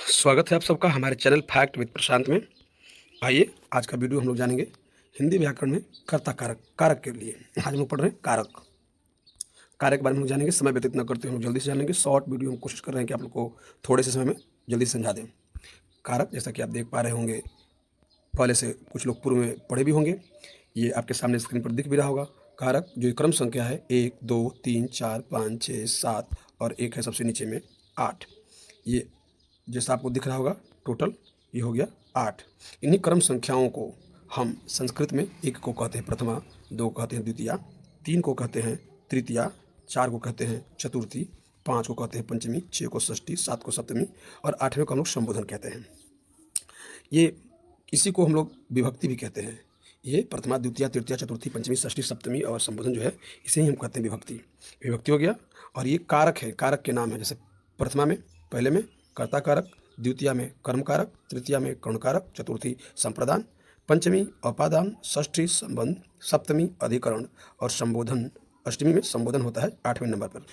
स्वागत है आप सबका हमारे चैनल फैक्ट विद प्रशांत में। आइए आज का वीडियो हम लोग जानेंगे हिंदी व्याकरण में कर्ता कारक कारक के लिए। आज हम लोग पढ़ रहे हैं कारक कारक के बारे में हम लोग जानेंगे। समय व्यतीत न करते हुए हम लोग जल्दी से जानेंगे। शॉर्ट वीडियो हम कोशिश कर रहे हैं कि आप लोग को थोड़े से समय में जल्दी से समझा दें। कारक जैसा कि आप देख पा रहे होंगे, पहले से कुछ लोग पूर्व में पढ़े भी होंगे, ये आपके सामने स्क्रीन पर दिख भी रहा होगा। कारक जो क्रम संख्या है 1 2 3 4 5 6 7 और एक है सबसे नीचे में 8। ये जैसा आपको दिख रहा होगा टोटल ये हो गया 8। इन्हीं क्रम संख्याओं को हम संस्कृत में 1 को कहते हैं प्रथमा, 2 को कहते हैं द्वितीया, 3 को कहते हैं तृतीया, 4 को कहते हैं चतुर्थी, 5 को कहते हैं पंचमी, 6 को षष्ठी, 7 को सप्तमी और 8वें को हम लोग संबोधन कहते हैं। ये इसी को हम लोग विभक्ति भी कहते हैं। ये प्रथमा, द्वितीया, तृतीया, चतुर्थी, पंचमी, षष्ठी, सप्तमी और संबोधन जो है इसे ही हम कहते हैं विभक्ति। विभक्ति हो गया। और ये कारक है, कारक के नाम है। जैसे प्रथमा में पहले में कर्ता कारक, द्वितीया में कर्म कारक, तृतीया में कर्ण कारक, चतुर्थी संप्रदान, पंचमी अपादान, षष्ठी संबंध, सप्तमी अधिकरण और संबोधन अष्टमी में संबोधन होता है 8वें नंबर पर।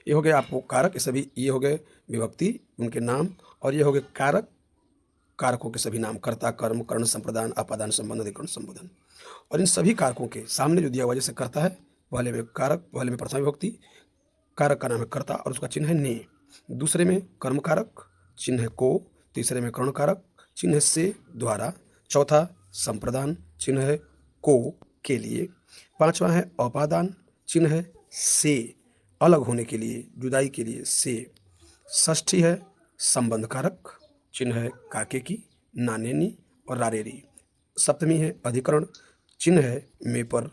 ये हो गए आपको कारक, ये सभी ये हो गए विभक्ति उनके नाम। और ये हो गए कारक, कारकों के सभी नाम कर्ता, कर्म, कर्ण, संप्रदान, अपादान, संबंध, अधिकरण, संबोधन। और इन सभी कारकों के सामने जो दिया हुआ जैसे कर्ता है, पहले में कारक, पहले में प्रथमा विभक्ति, कारक का नाम है कर्ता और उसका चिन्ह है ने। दूसरे में कर्म कारक, चिन्ह है को। तीसरे में कर्ण कारक, चिन्ह है से द्वारा। चौथा संप्रदान, चिन्ह है को के लिए। पांचवा है अपादान, चिन्ह है से अलग होने के लिए, जुदाई के लिए से। षष्ठी है संबंध कारक, चिन्ह है काके की, नानेनी और रारेरी। सप्तमी है अधिकरण, चिन्ह है में पर।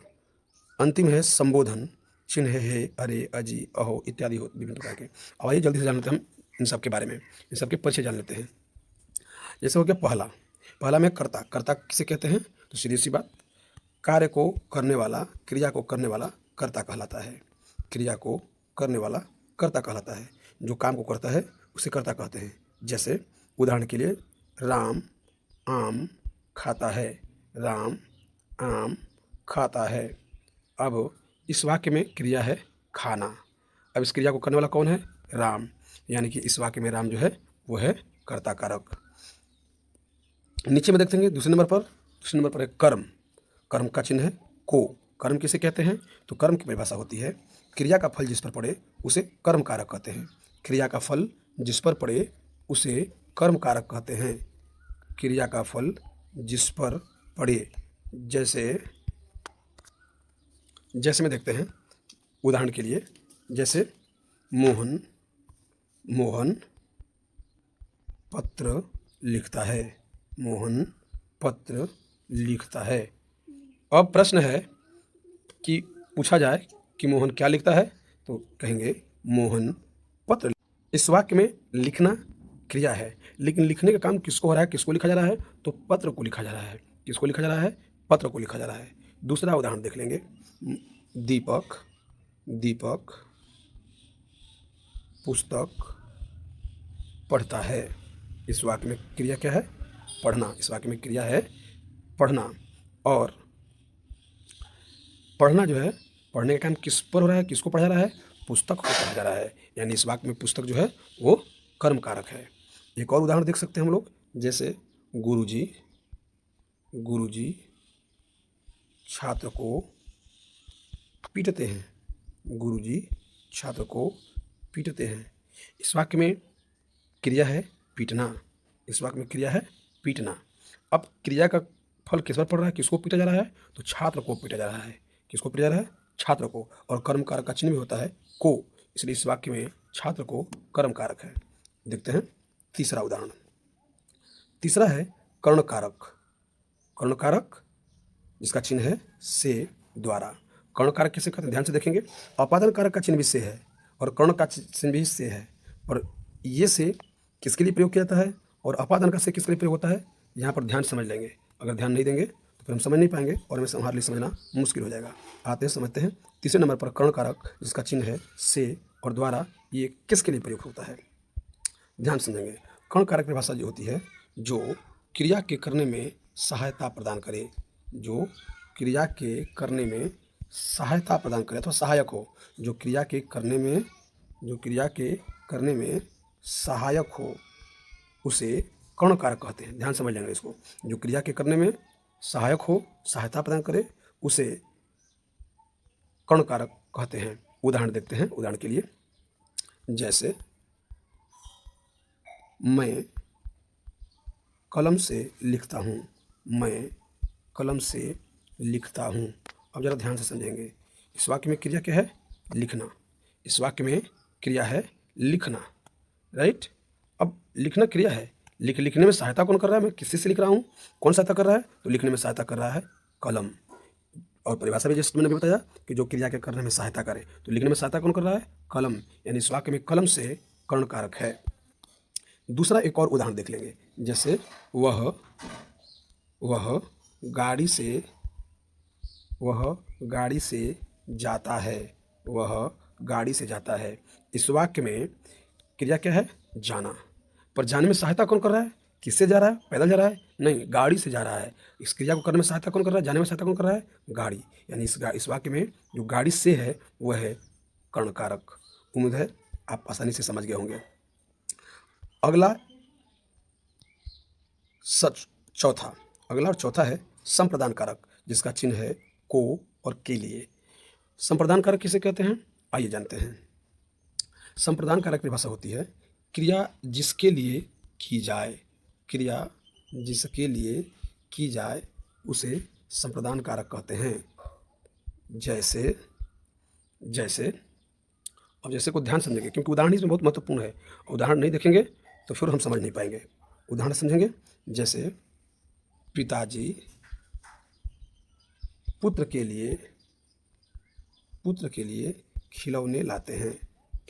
अंतिम है संबोधन, चिन्ह है अरे, अजी, अहो इत्यादि हो विभिन्न प्रकार के। अब आइए जल्दी से जान लेते हैं हम इन सब के बारे में, इन सब के परिचय जान लेते हैं। जैसे हो गया पहला, पहला में कर्ता। कर्ता किसे कहते हैं? तो सीधी सी बात, कार्य को करने वाला, क्रिया को करने वाला कर्ता कहलाता है। क्रिया को करने वाला कर्ता कहलाता है। जो काम को करता है उसे कर्ता कहते हैं। जैसे उदाहरण के लिए राम आम खाता है, राम आम खाता है। अब इस वाक्य में क्रिया है खाना। अब इस क्रिया को करने वाला कौन है? राम। यानी कि इस वाक्य में राम जो है वो है कर्ता कारक। नीचे में देखेंगे दूसरे नंबर पर है कर्म। कर्म का चिन्ह है को। कर्म किसे कहते हैं? तो कर्म की परिभाषा होती है, क्रिया का फल जिस पर पड़े उसे कर्म कारक कहते हैं। क्रिया का फल जिस पर पड़े उसे कर्म कारक कहते हैं। क्रिया का फल जिस पर पड़े, जैसे में देखते हैं उदाहरण के लिए, जैसे मोहन पत्र लिखता है। मोहन पत्र लिखता है। अब प्रश्न है कि पूछा जाए कि मोहन क्या लिखता है, तो कहेंगे मोहन पत्र। इस वाक्य में लिखना क्रिया है, लेकिन लिखने का काम किसको हो रहा है, किसको लिखा जा रहा है? तो पत्र को लिखा जा रहा है। किसको लिखा जा रहा है? पत्र को लिखा जा रहा है। दूसरा उदाहरण देख लेंगे, दीपक पुस्तक पढ़ता है। इस वाक्य में क्रिया क्या है? पढ़ना। इस वाक्य में क्रिया है पढ़ना। और पढ़ना जो है, पढ़ने का काम किस पर हो रहा है, किसको पढ़ा जा रहा है? पुस्तक को पढ़ा जा रहा है। यानी इस वाक्य में पुस्तक जो है वो कर्म कारक है। एक और उदाहरण देख सकते हैं हम लोग, जैसे गुरुजी छात्र को पीटते हैं। गुरुजी छात्र को पीटते हैं। इस वाक्य में क्रिया है पीटना। इस वाक्य में क्रिया है पीटना। अब क्रिया का फल किस पर पड़ रहा है, किसको पीटा जा रहा है? तो छात्र को पीटा जा रहा है। किसको पीटा जा रहा है? छात्र को। और कर्म कारक का चिन्ह भी होता है को, इसलिए इस वाक्य में छात्र को कर्म कारक है। देखते हैं तीसरा उदाहरण। तीसरा है कर्ण कारक। कर्ण कारक जिसका चिन्ह है से द्वारा। कर्ण कारक किसे कहते हैं? ध्यान से देखेंगे, अपादान कारक का चिन्ह भी से है और कर्ण का चिन्ह भी से है। और ये से किसके लिए प्रयोग किया जाता है और अपादान का से किसके लिए प्रयोग होता है? यहाँ पर ध्यान समझ लेंगे। अगर ध्यान नहीं देंगे तो फिर हम समझ नहीं पाएंगे और हमें हमारे लिए समझना मुश्किल हो जाएगा। आते हैं समझते हैं। तीसरे नंबर पर कर्ण कारक जिसका चिन्ह है से और द्वारा, ये किसके लिए प्रयोग होता है? ध्यान समझेंगे। कर्ण कारक की भाषा जो होती है, जो क्रिया के करने में सहायता प्रदान करे। जो क्रिया के करने में सहायता प्रदान करे अथवा सहायक हो। जो क्रिया के करने में सहायक हो उसे कर्ण कारक कहते हैं। ध्यान समझ लेंगे इसको। जो क्रिया के करने में सहायक हो, सहायता प्रदान करे, उसे कर्ण कारक कहते हैं। उदाहरण देखते हैं। उदाहरण के लिए, जैसे मैं कलम से लिखता हूँ, मैं कलम से लिखता हूँ। अब ज़रा ध्यान से समझेंगे। इस वाक्य में क्रिया क्या है? लिखना। इस वाक्य में क्रिया है लिखना, राइट। अब लिखना क्रिया है, लिखने में सहायता कौन कर रहा है? मैं किसी से लिख रहा हूँ, कौन सहायता कर रहा है? तो लिखने में सहायता कर रहा है कलम। और परिभाषा भी जैसे मैंने अभी बताया कि जो क्रिया के करने में सहायता करे, तो लिखने में सहायता कौन कर रहा है? कलम। यानी इस वाक्य में कलम से कर्ण कारक है। दूसरा एक और उदाहरण देख लेंगे। जैसे वह गाड़ी से जाता है, वह गाड़ी से जाता है। इस वाक्य में क्रिया क्या है? जाना। पर जाने में सहायता कौन कर रहा है? किससे जा रहा है? पैदल जा रहा है? नहीं, गाड़ी से जा रहा है। इस क्रिया को करने में सहायता कौन कर रहा है? जाने में सहायता कौन कर रहा है? गाड़ी। यानी इस वाक्य में जो गाड़ी से है वह है कर्ण कारक। उम्मीद है आप आसानी से समझ गए होंगे। अगला और चौथा है संप्रदान कारक, जिसका चिन्ह है को और के लिए। संप्रदान कारक किसे कहते हैं? आइए जानते हैं। संप्रदान कारक की भाषा होती है क्रिया जिसके लिए की जाए, क्रिया जिसके लिए की जाए उसे संप्रदान कारक कहते हैं। जैसे अब जैसे को ध्यान समझेंगे, क्योंकि उदाहरण इसमें बहुत महत्वपूर्ण है। उदाहरण नहीं देखेंगे तो फिर हम समझ नहीं पाएंगे। उदाहरण समझेंगे। जैसे पिताजी पुत्र के लिए खिलौने लाते हैं,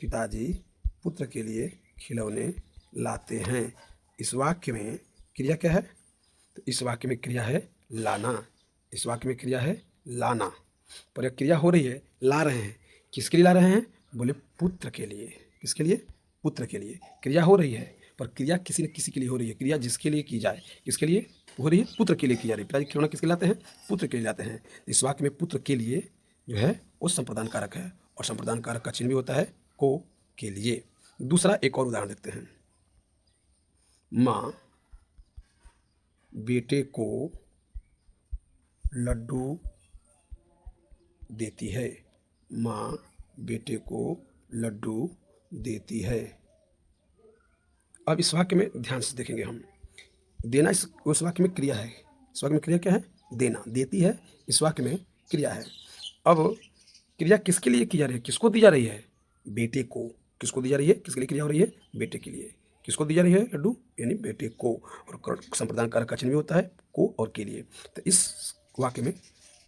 पिताजी पुत्र के लिए खिलौने लाते हैं। इस वाक्य में क्रिया क्या है? तो इस वाक्य में क्रिया है लाना। इस वाक्य में क्रिया है लाना। पर यह क्रिया हो रही है, ला रहे हैं। किसके लिए ला रहे हैं? बोले पुत्र के लिए। किसके लिए? पुत्र के लिए। क्रिया हो रही है, पर क्रिया किसी न किसी के लिए हो रही है। क्रिया जिसके लिए की जाए, किसके लिए हो रही है? पुत्र के लिए की जा रही है। पिताजी खिलौना किसके लिए लाते हैं? पुत्र के लिए लाते हैं। इस वाक्य में पुत्र के लिए जो है वो संप्रदान कारक है, और संप्रदान कारक का चिन्ह भी होता है को के लिए। दूसरा एक और उदाहरण देखते हैं। माँ बेटे को लड्डू देती है, माँ बेटे को लड्डू देती है। अब इस वाक्य में ध्यान से देखेंगे हम। देना उस वाक्य में क्रिया है। इस वाक्य में क्रिया क्या है? देना। देती है इस वाक्य में क्रिया है। अब क्रिया किसके लिए की जा रही है? किसको दी जा रही है? बेटे को। किसको दी जा रही है? किसके लिए क्रिया हो रही है? बेटे के लिए। किसको दी जा रही है लड्डू? यानी बेटे को। और संप्रदान कारक का चिन्ह भी होता है को और के लिए। तो इस वाक्य में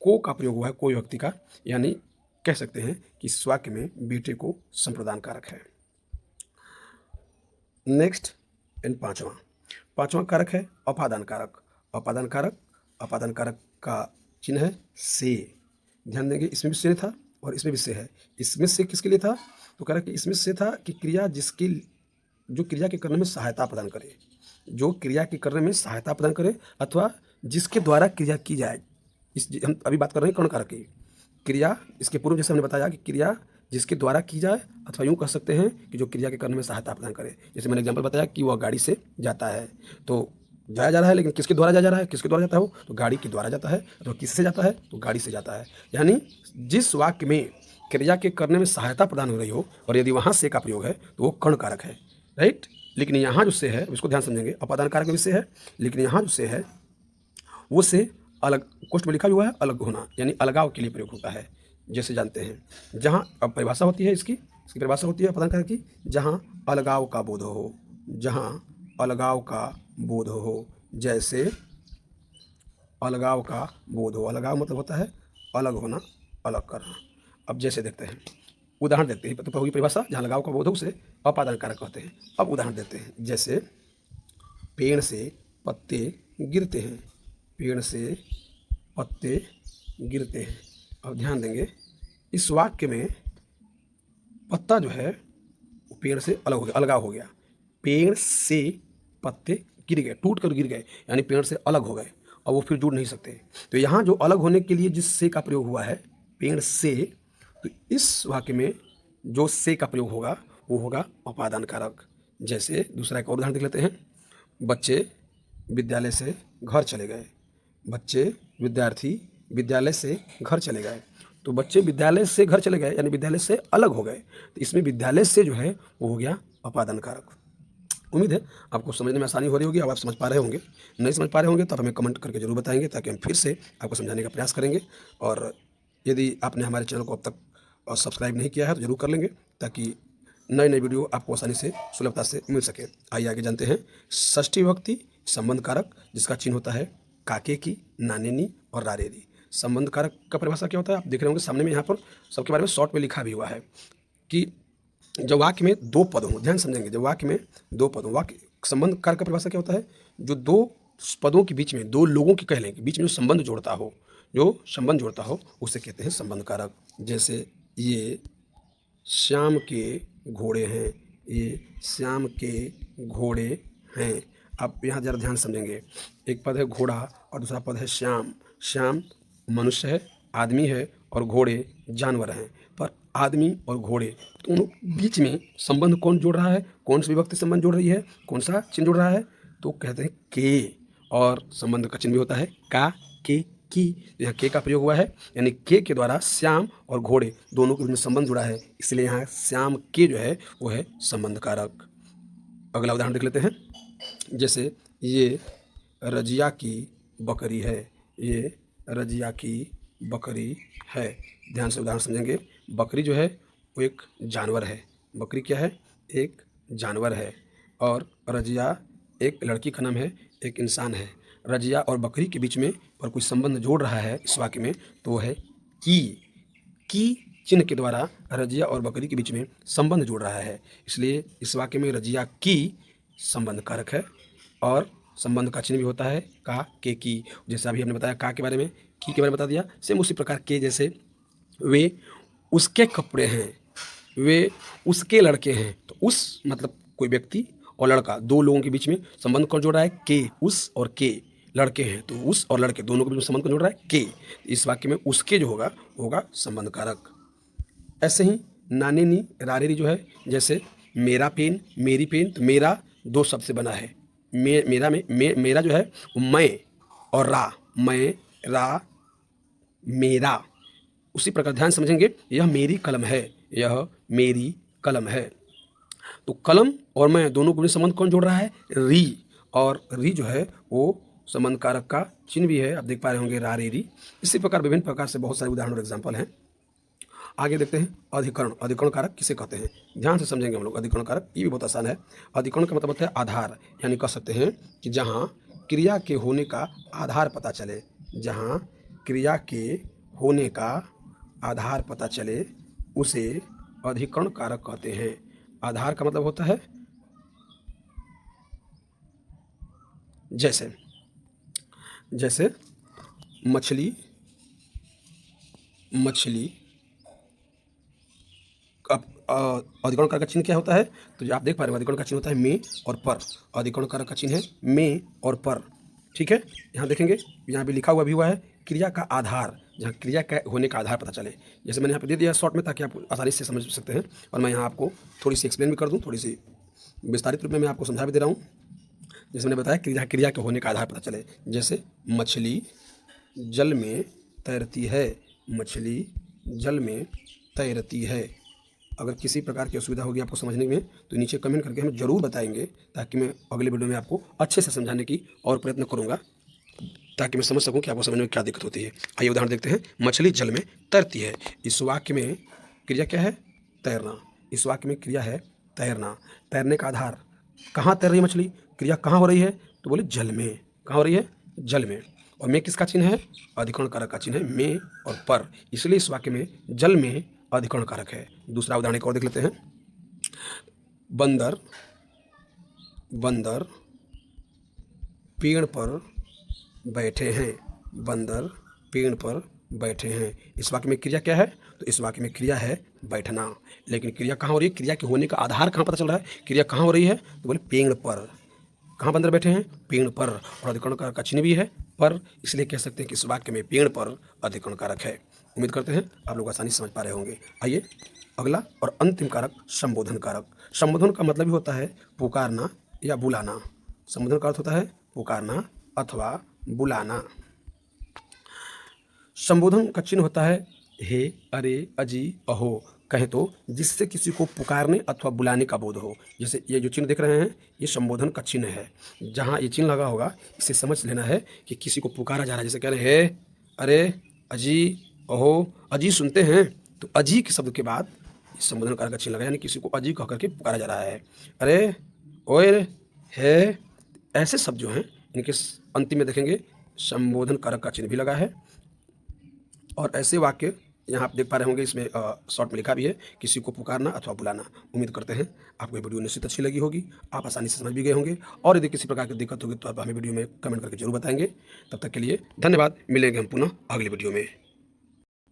को का प्रयोग हुआ है कोई व्यक्ति का, यानी कह सकते हैं कि इस वाक्य में बेटे को संप्रदान कारक है। नेक्स्ट एंड पांचवा कारक है अपादान कारक। अपादान कारक का चिन्ह है से। ध्यान देंगे, इसमें भी से था और इसमें भी से है। इसमें से किसके लिए था? तो कह रहा कि इसमें से था कि क्रिया जो क्रिया के करने में सहायता प्रदान करे, जो क्रिया के करने में सहायता प्रदान करे अथवा जिसके द्वारा क्रिया की जाए। हम अभी बात कर रहे हैं कर्ण कारक की। क्रिया इसके पूर्व जैसे हमने बताया कि क्रिया जिसके द्वारा की जाए, अथवा यूँ कह सकते हैं कि जो क्रिया के करने में सहायता प्रदान करे। जैसे मैंने एग्जांपल बताया कि वह गाड़ी से जाता है, तो जाया जा रहा है, लेकिन किसके द्वारा जाया जा रहा है? किसके द्वारा जाता है? वो तो गाड़ी के द्वारा जाता है। तो किससे जाता है? तो गाड़ी से जाता है। यानी जिस वाक्य में क्रिया के करने में सहायता प्रदान हो रही हो और यदि वहाँ से का प्रयोग है तो वो कर्ण कारक है, राइट। लेकिन यहाँ जो से है इसको ध्यान समझेंगे। अपादान कारक भी से है, लेकिन यहाँ जो से है वो से अलग, कोष्ठ में लिखा भी हुआ है अलग होना, यानी अलगाव के लिए प्रयोग होता है। जैसे जानते हैं, जहाँ अब परिभाषा होती है इसकी परिभाषा होती है अपादान कारक की, जहाँ अलगाव का बोध हो, जहाँ अलगाव का बोध हो। जैसे अलगाव का बोध हो, अलगाव मतलब होता है अलग होना, अलग करना। अब जैसे देखते हैं, उदाहरण देखते हैं। तो होगी परिभाषा, जहाँ अलगाव का बोध हो उसे अपादान कारक कहते हैं। अब उदाहरण देते हैं। जैसे पेड़ से पत्ते गिरते हैं, पेड़ से पत्ते गिरते हैं। अब ध्यान देंगे, इस वाक्य में पत्ता जो है वो पेड़ से अलग हो गया, अलगाव हो गया। पेड़ से पत्ते गिर गए, टूट कर गिर गए, यानी पेड़ से अलग हो गए और वो फिर जुड़ नहीं सकते। तो यहाँ जो अलग होने के लिए जिस से का प्रयोग हुआ है पेड़ से, तो इस वाक्य में जो से का प्रयोग होगा वो होगा अपादान कारक। जैसे दूसरा एक और उदाहरण देख लेते हैं। बच्चे विद्यालय से घर चले गए। बच्चे विद्यार्थी विद्यालय से घर चले गए। तो बच्चे विद्यालय से घर चले गए यानी विद्यालय से अलग हो गए। तो इसमें विद्यालय से जो है वो हो गया अपादान कारक। उम्मीद है आपको समझने में आसानी हो रही होगी। अब आप समझ पा रहे होंगे। नहीं समझ पा रहे होंगे तो आप हमें कमेंट करके ज़रूर बताएंगे, ताकि हम फिर से आपको समझाने का प्रयास करेंगे। और यदि आपने हमारे चैनल को अब तक सब्सक्राइब नहीं किया है तो ज़रूर कर लेंगे, ताकि नए नए वीडियो आपको आसानी से सुलभता से मिल सके। आइए आगे जानते हैं षष्ठी विभक्ति संबंध कारक, जिसका चिन्ह होता है काके की, नाने नी और रारेरी। संबंध कारक का परिभाषा क्या होता है आप देख रहे होंगे सामने में, यहाँ पर सबके बारे में शॉर्ट में लिखा भी हुआ है कि जब वाक्य में दो पद हों, ध्यान समझेंगे, जब वाक्य में दो पद हों, वाक्य संबंध कारक का परिभाषा क्या होता है, जो दो पदों के बीच में, दो लोगों के कह लें के बीच में जो संबंध जोड़ता हो, जो संबंध जोड़ता हो उसे कहते हैं संबंध कारक। जैसे ये श्याम के घोड़े हैं, ये श्याम के घोड़े हैं। आप यहाँ ज़रा ध्यान समझेंगे, एक पद है घोड़ा और दूसरा पद है श्याम। श्याम मनुष्य है, आदमी है, और घोड़े जानवर हैं। पर आदमी और घोड़े दोनों बीच में संबंध कौन जोड़ रहा है, कौन सी विभक्ति संबंध जोड़ रही है, कौन सा चिन्ह जोड़ रहा है, तो कहते हैं के। और संबंध का चिन्ह भी होता है का, के, की। यहाँ के का प्रयोग हुआ है, यानी के द्वारा श्याम और घोड़े दोनों के बीच में संबंध जुड़ा है, इसलिए यहाँ श्याम के जो है वो है संबंध कारक। अगला उदाहरण देख लेते हैं। जैसे ये रजिया की बकरी है, ये रजिया की बकरी है। ध्यान से उदाहरण समझेंगे। बकरी जो है वो एक जानवर है। बकरी क्या है, एक जानवर है। और रजिया एक लड़की का नाम है, एक इंसान है। रजिया और बकरी के बीच में और कोई संबंध जोड़ रहा है इस वाक्य में, तो वो है की चिन्ह के द्वारा रजिया और बकरी के बीच में संबंध जोड़ रहा है, इसलिए इस वाक्य में रजिया की संबंध कारक है। और संबंध का चिन्ह भी होता है का, के, की। जैसे अभी हमने बताया का के बारे में, की के बारे में बता दिया, सेम उसी प्रकार के, जैसे वे उसके कपड़े हैं, वे उसके लड़के हैं। तो उस मतलब कोई व्यक्ति और लड़का, दो लोगों के बीच में संबंध कौन जोड़ रहा है, के। उस और के लड़के हैं, तो उस और लड़के दोनों के बीच में संबंध कौन जोड़ रहा है, के। इस वाक्य में उसके जो होगा वो होगा संबंध कारक। ऐसे ही नाने नी रारेरी जो है, जैसे मेरा पेन, मेरी पेन, तो मेरा दो शब्द से बना है। मेरा में मेरा जो है वो मैं और रा, मैं रा मेरा। उसी प्रकार ध्यान समझेंगे, यह मेरी कलम है, यह मेरी कलम है। तो कलम और मैं दोनों को भी संबंध कौन जोड़ रहा है, री। और री जो है वो संबंध कारक का चिन्ह भी है, आप देख पा रहे होंगे, रा रे री। इसी प्रकार विभिन्न प्रकार से बहुत सारे उदाहरण और एग्जाम्पल हैं। आगे देखते हैं अधिकरण। अधिकरण कारक किसे कहते हैं, ध्यान से समझेंगे हम लोग। अधिकरण कारक ये भी बहुत आसान है। अधिकरण का मतलब होता है आधार, यानी कह सकते हैं कि जहाँ क्रिया के होने का आधार पता चले, जहाँ क्रिया के होने का आधार पता चले उसे अधिकरण कारक कहते हैं। आधार का मतलब होता है जैसे मछली, अब अधिकरण कारक का चिन्ह क्या होता है, तो जो आप देख पा रहे हो अधिकरण का चिन्ह होता है में और पर। अधिकरण कारक का चिन्ह है में और पर, ठीक है। यहाँ देखेंगे, यहाँ भी लिखा हुआ है क्रिया का आधार, जहाँ क्रिया का होने का आधार पता चले। जैसे मैंने यहाँ पे दे दिया शॉर्ट में, ताकि आप आसानी से समझ सकते हैं। और मैं यहाँ आपको थोड़ी सी एक्सप्लेन भी कर दूँ, थोड़ी सी विस्तारित रूप में मैं आपको समझा भी दे रहा हूँ। जैसे मैंने बताया क्रिया के होने का आधार पता चले, जैसे मछली जल में तैरती है, मछली जल में तैरती है। अगर किसी प्रकार की असुविधा होगी आपको समझने में, तो नीचे कमेंट करके हमें ज़रूर बताएंगे, ताकि मैं अगले वीडियो में आपको अच्छे से समझाने की और प्रयत्न करूँगा, ताकि मैं समझ सकूँ कि आपको समझने में क्या दिक्कत होती है। आइए उदाहरण देखते हैं। मछली जल में तैरती है, इस वाक्य में क्रिया क्या है, तैरना। इस वाक्य में क्रिया है तैरना। तैरने का आधार, कहाँ तैर रही है मछली, क्रिया कहाँ हो रही है, तो बोले जल में। कहाँ हो रही है, जल में। और में किसका चिन्ह है, अधिकरण कारक का चिन्ह है में और पर, इसलिए इस वाक्य में जल में अधिकरण कारक है। दूसरा उदाहरण एक और देख लेते हैं। बंदर पेड़ पर बैठे हैं, बंदर पेड़ पर बैठे हैं। इस वाक्य में क्रिया क्या है, तो इस वाक्य में क्रिया है बैठना। लेकिन क्रिया कहाँ हो रही है, क्रिया के होने का आधार कहाँ पता चल रहा है, क्रिया कहाँ हो रही है, तो बोले पेड़ पर। कहाँ बंदर बैठे हैं, पेड़ पर। और अधिकरण कारक का चिन्ह भी है पर, इसलिए कह सकते हैं कि इस वाक्य में पेड़ पर अधिकरण कारक है। उम्मीद करते हैं आप लोग आसानी से समझ पा रहे होंगे। आइए अगला और अंतिम कारक संबोधन कारक। संबोधन का मतलब भी होता है पुकारना या बुलाना। संबोधन का अर्थ होता है पुकारना अथवा बुलाना। संबोधन का चिन्ह होता है हे, अरे, अजी, अहो, कहें तो जिससे किसी को पुकारने अथवा बुलाने का बोध हो। जैसे ये जो चिन्ह देख रहे हैं ये संबोधन का चिन्ह है। जहाँ ये चिन्ह लगा होगा इसे समझ लेना है कि किसी को पुकारा जा रहा है। जैसे कह रहे हैं हे, अरे, अजी, अहो। अजी सुनते हैं तो अजी के शब्द के बाद इस संबोधन कारक का चिन्ह लगा, यानी किसी को अजी कह करके पुकारा जा रहा है। अरे, ओए, है, ऐसे शब्द जो हैं इनके अंतिम में देखेंगे संबोधन कारक का चिन्ह भी लगा है। और ऐसे वाक्य यहाँ आप देख पा रहे होंगे, इसमें शॉर्ट में लिखा भी है किसी को पुकारना अथवा बुलाना। उम्मीद करते हैं आपको ये वीडियो निश्चित अच्छी लगी होगी, आप आसानी से समझ भी गए होंगे। और यदि किसी प्रकार की दिक्कत होगी तो आप हमें वीडियो में कमेंट करके जरूर बताएंगे। तब तक के लिए धन्यवाद। मिलेंगे हम पुनः अगली वीडियो में।